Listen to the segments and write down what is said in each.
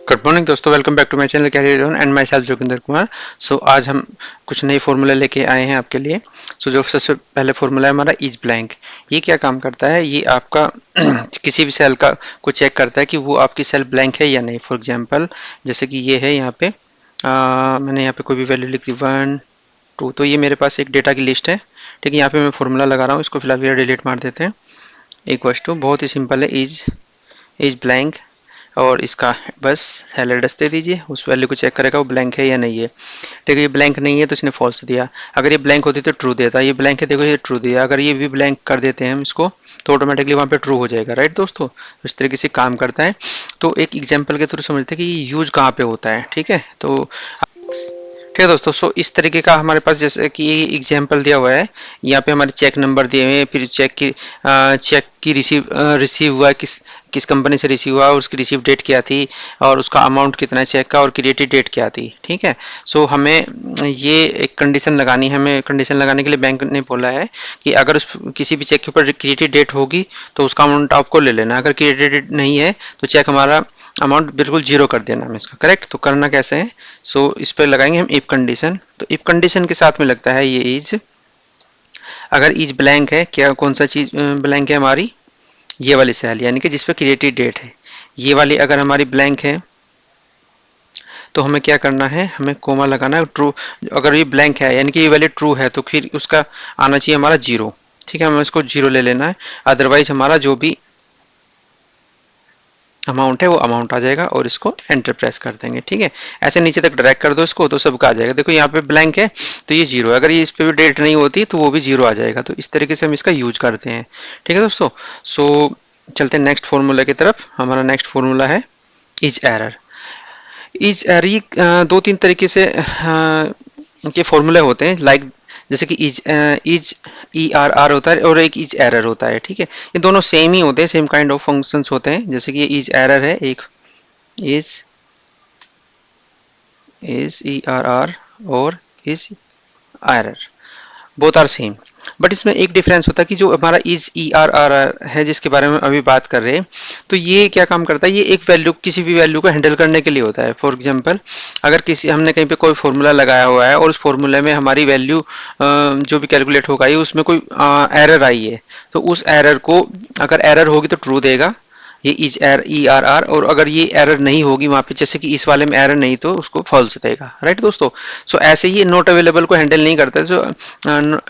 Good morning दोस्तों, welcome back to my channel career on and myself Joginder Kumar. आज हम कुछ नए फार्मूला लेके आए हैं आपके लिए। जो सबसे पहले फार्मूला है हमारा इज ब्लैंक। ये क्या काम करता है, ये आपका किसी भी सेल का को चेक करता है कि वो आपकी सेल ब्लैंक है या नहीं। फॉर एग्जांपल जैसे कि ये है यहाँ पे मैंने यहाँ पे कोई भी वैल्यू लिख दी 1 2, तो ये मेरे पास एक डेटा की लिस्ट है। ठीक है, यहाँ पे मैं फार्मूला लगा रहा हूँ, इसको फिलहाल डिलीट मार देते हैं। इक्वल्स टू, बहुत ही सिंपल है, इज ब्लैंक, और इसका बस सेल एड्रेस दे दीजिए। उस वैल्यू को चेक करेगा वो ब्लैंक है या नहीं है। ठीक है, ये ब्लैंक नहीं है तो इसने फॉल्स दिया। अगर ये ब्लैंक होती तो ट्रू देता। ये ब्लैंक है, देखो ये ट्रू दिया। अगर ये भी ब्लैंक कर देते हैं हम इसको तो ऑटोमेटिकली वहाँ पे ट्रू हो जाएगा। राइट दोस्तों, इस तरीके से काम करता है। तो एक एग्जाम्पल के थ्रू समझते हैं कि ये यूज कहाँ पे होता है। ठीक है, तो ठीक है दोस्तों, इस तरीके का हमारे पास जैसे कि एग्जाम्पल दिया हुआ है। यहाँ पे हमारे चेक नंबर दिए हुए हैं, फिर चेक की रिसीव हुआ किस किस कंपनी से रिसीव हुआ, उसकी रिसीव डेट क्या थी, और उसका अमाउंट कितना है चेक का, और क्रेडिट डेट क्या थी। ठीक है, हमें ये एक कंडीशन लगानी है। हमें कंडीशन लगाने के लिए बैंक ने बोला है कि अगर उस किसी भी चेक के ऊपर क्रेडिट डेट होगी तो उसका अमाउंट आपको ले लेना। अगर क्रेडिट डेट नहीं है तो चेक हमारा अमाउंट बिल्कुल जीरो कर देना हमें इसका। करेक्ट, तो करना कैसे है, इस पर लगाएंगे हम इफ कंडीशन। तो इफ कंडीशन के साथ में लगता है ये इज, अगर इज ब्लैंक है, क्या कौन सा चीज ब्लैंक है हमारी, ये वाली सेल यानी कि जिस पे क्रिएटेड डेट है, ये वाली अगर हमारी ब्लैंक है तो हमें क्या करना है, हमें कोमा लगाना है। ट्रू, अगर ये ब्लैंक है यानी कि ये वैल्यू ट्रू है तो फिर उसका आना चाहिए हमारा जीरो। ठीक है, हमें इसको जीरो ले लेना है, अदरवाइज हमारा जो भी अमाउंट है वो अमाउंट आ जाएगा, और इसको एंटर प्रेस कर देंगे। ठीक है, ऐसे नीचे तक ड्रैग कर दो इसको तो सबका आ जाएगा। देखो यहाँ पे ब्लैंक है तो ये जीरो है, अगर ये इस पे भी डेट नहीं होती तो वो भी जीरो आ जाएगा। तो इस तरीके से हम इसका यूज करते हैं। ठीक है दोस्तों, चलते हैं नेक्स्ट फॉर्मूला की तरफ। हमारा नेक्स्ट फॉर्मूला है इज एरर। इज एरर ये दो तीन तरीके से के फॉर्मूले होते हैं, लाइक जैसे कि इज ई आर आर होता है और एक इज एरर होता है। ठीक है, ये दोनों सेम ही होते हैं, सेम काइंड ऑफ फंक्शंस होते हैं। जैसे कि ये इज एरर है, एक इज ई आर आर और is error, both are same. But इसमें एक डिफरेंस होता है कि जो हमारा इज ई आर आर है जिसके बारे में अभी बात कर रहे हैं, तो ये क्या काम करता है, ये एक वैल्यू, किसी भी वैल्यू को हैंडल करने के लिए होता है। फॉर एग्जांपल अगर किसी हमने कहीं पे कोई फॉर्मूला लगाया हुआ है और उस फॉर्मूले में हमारी वैल्यू जो भी कैलकुलेट होगा ये उसमें कोई एरर आई है, तो उस एरर को, अगर एरर होगी तो ट्रू देगा, ये इज एर ई आर आर, और अगर ये एरर नहीं होगी वहाँ पे, जैसे कि इस वाले में एरर नहीं, तो उसको फॉल्स देगा। राइट दोस्तों, ऐसे ही नॉट अवेलेबल को हैंडल नहीं करता।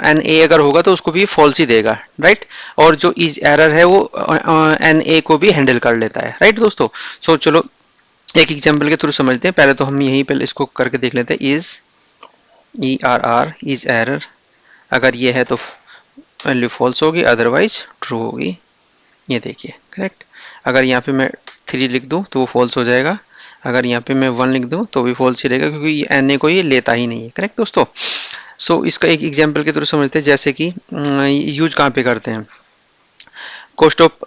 एन ए अगर होगा तो उसको भी फॉल्स ही देगा। राइट, और जो इज एरर है वो एन ए को भी हैंडल कर लेता है। राइट दोस्तों, चलो एक एग्जाम्पल के थ्रू समझते हैं। पहले तो हम यहीं पे इसको करके देख लेते हैं। Is E R R is error, अगर ये है तो वैल्यू फॉल्स होगी, अदरवाइज ट्रू होगी। ये देखिए, करेक्ट। अगर यहाँ पे मैं 3 लिख दूँ तो वो फॉल्स हो जाएगा, अगर यहाँ पे मैं 1 लिख दूँ तो भी फॉल्स ही रहेगा, क्योंकि एन ए को ये लेता ही नहीं है। करेक्ट दोस्तों, इसका एक एग्जांपल के थ्रू समझते हैं। जैसे कि यूज कहाँ पे करते हैं, कॉस्ट ऑफ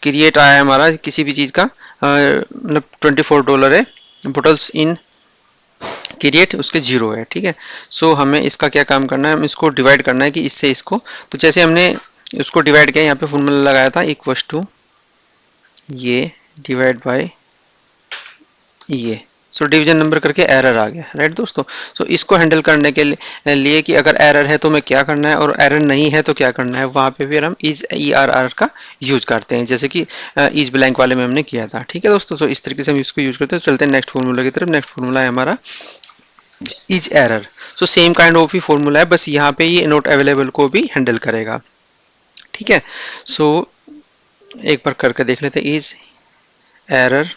क्रिएट आया है हमारा किसी भी चीज़ का, मतलब $24 है, बोटल्स इन क्रिएट उसके जीरो है। ठीक है, हमें इसका क्या काम करना है, हम इसको डिवाइड करना है कि इससे इसको, तो जैसे हमने उसको डिवाइड किया, यहाँ पे फॉर्मूला लगाया था इक्वल्स टू ये डिवाइड बाय ये, डिवीजन नंबर करके एरर आ गया। राइट दोस्तों, इसको हैंडल करने के लिए कि अगर एरर है तो हमें क्या करना है और एरर नहीं है तो क्या करना है, वहाँ पे फिर हम इज ई आर आर का यूज करते हैं, जैसे कि इज ब्लैंक वाले में हमने किया था। ठीक है दोस्तों, इस तरीके से हम इसको यूज करते हैं। चलते हैं नेक्स्ट फॉर्मूला की तरफ। नेक्स्ट फॉर्मूला है हमारा is error. Same kind of he formula है, बस यहाँ पे ये नॉट अवेलेबल को भी हैंडल करेगा। ठीक है, एक बार करके देख लेते हैं। Is error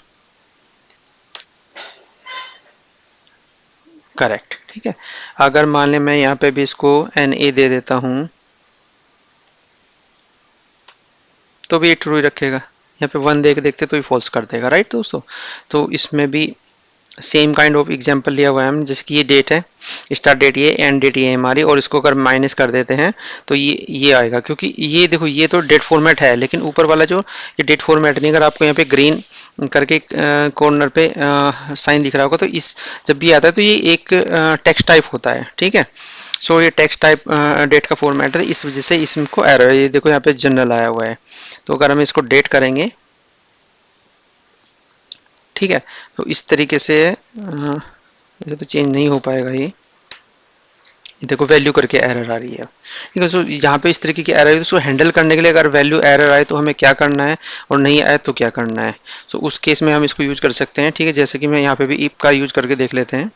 correct. ठीक है, अगर मान लें मैं यहाँ पे भी इसको एन ए दे देता हूँ तो भी ये ट्रू ही रखेगा। यहाँ पे 1 देखते तो ये फॉल्स कर देगा। राइट दोस्तों, इसमें भी सेम काइंड ऑफ एग्जांपल लिया हुआ है हम, जैसे कि ये डेट है, स्टार्ट डेट ये, एंड डेट ये हमारी, और इसको अगर माइनस कर देते हैं तो ये आएगा, क्योंकि ये देखो ये तो डेट फॉर्मेट है, लेकिन ऊपर वाला जो ये डेट फॉर्मेट नहीं। अगर आपको यहाँ पे ग्रीन करके कॉर्नर पे साइन दिख रहा होगा तो इस जब भी आता है तो ये एक टेक्स्ट टाइप होता है। ठीक है, ये टेक्स्ट टाइप डेट का फॉर्मेट है, इस वजह से इसको एरर, ये देखो यहाँ पे जनरल आया हुआ है। तो अगर हम इसको डेट करेंगे ठीक है। तो इस तरीके से ऐसे तो चेंज नहीं हो पाएगा ये देखो वैल्यू करके एरर आ रही है। ठीक है, सो यहाँ पे इस तरीके की एरर है, तो उसको हैंडल करने के लिए अगर वैल्यू एरर आए तो हमें क्या करना है और नहीं आए तो क्या करना है। तो उस केस में हम इसको यूज कर सकते हैं। ठीक है, जैसे कि मैं यहाँ पे भी इफ का यूज करके देख लेते हैं।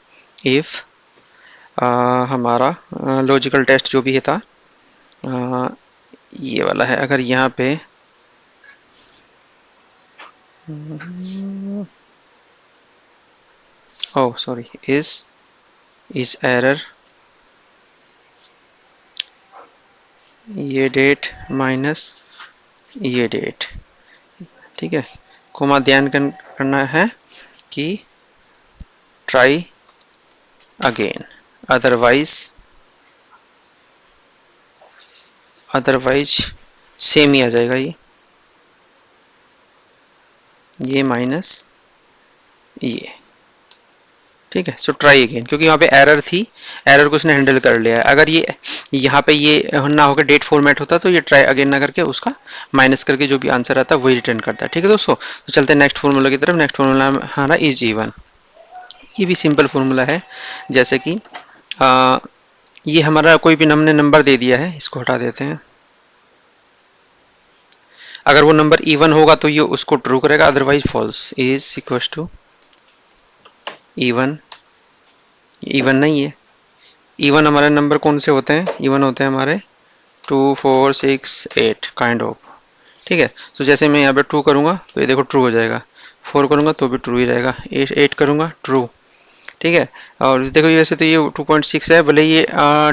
इफ हमारा लॉजिकल टेस्ट जो भी है था ये वाला है, अगर यहाँ पे ओ सॉरी इस एरर ये डेट माइनस ये डेट। ठीक है, कोमा ध्यान करना है कि ट्राई अगेन, अदरवाइज सेम ही आ जाएगा ये माइनस ये। ठीक है, सो ट्राई अगेन, क्योंकि यहाँ पे एरर थी, एरर को उसने हैंडल कर लिया है। अगर ये यहाँ पे ये ना होकर डेट फॉर्मेट होता तो ये ट्राई अगेन ना करके उसका माइनस करके जो भी आंसर आता है वही रिटर्न करता है। ठीक है दोस्तों, तो चलते हैं नेक्स्ट फॉर्मूला की तरफ। नेक्स्ट फॉर्मूला हमारा इज इवन। ये भी सिंपल फॉर्मूला है, जैसे कि ये हमारा कोई भी हमने नंबर दे दिया है, इसको हटा देते हैं। अगर वो नंबर इवन होगा तो ये उसको ट्रू करेगा, otherwise false. Is equal to even, even नहीं है। इवन हमारे नंबर कौन से होते हैं, इवन होते हैं हमारे 2 4 6 8 काइंड ऑफ। ठीक है, तो जैसे मैं यहाँ पे 2 करूँगा तो ये देखो ट्रू हो जाएगा, 4 करूँगा तो भी ट्रू ही रहेगा, 8 करूँगा ट्रू। ठीक है, और देखो ये वैसे तो ये 2.6 है, भले ये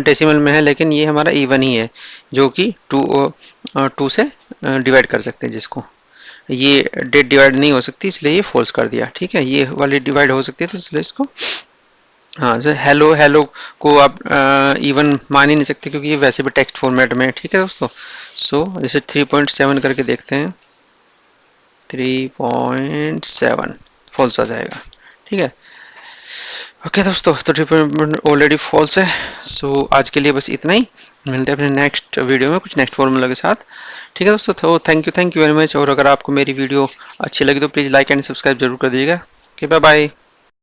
डेसिमल में है लेकिन ये हमारा इवन ही है, जो कि 2 से डिवाइड कर सकते हैं जिसको। ये डेट डिवाइड नहीं हो सकती इसलिए ये फॉल्स कर दिया। ठीक है, ये वाली डिवाइड हो सकती है तो इसलिए इसको हाँ, जैसे हेलो हेलो को आप इवन मान ही नहीं सकते क्योंकि ये वैसे भी टेक्स्ट फॉर्मेट में है। ठीक है दोस्तों, सो जैसे 3.7 करके देखते हैं, 3.7 फॉल्स आ जाएगा। ठीक है, ओके दोस्तों, तो 3 ऑलरेडी फॉल्स है। सो आज के लिए बस इतना ही, मिलते हैं अपने नेक्स्ट वीडियो में कुछ नेक्स्ट फॉर्मूला के साथ। ठीक है दोस्तों, तो थैंक यू वेरी मच। और अगर आपको मेरी वीडियो अच्छी लगी तो प्लीज़ लाइक एंड सब्सक्राइब जरूर कर दीजिएगा। Okay, bye bye.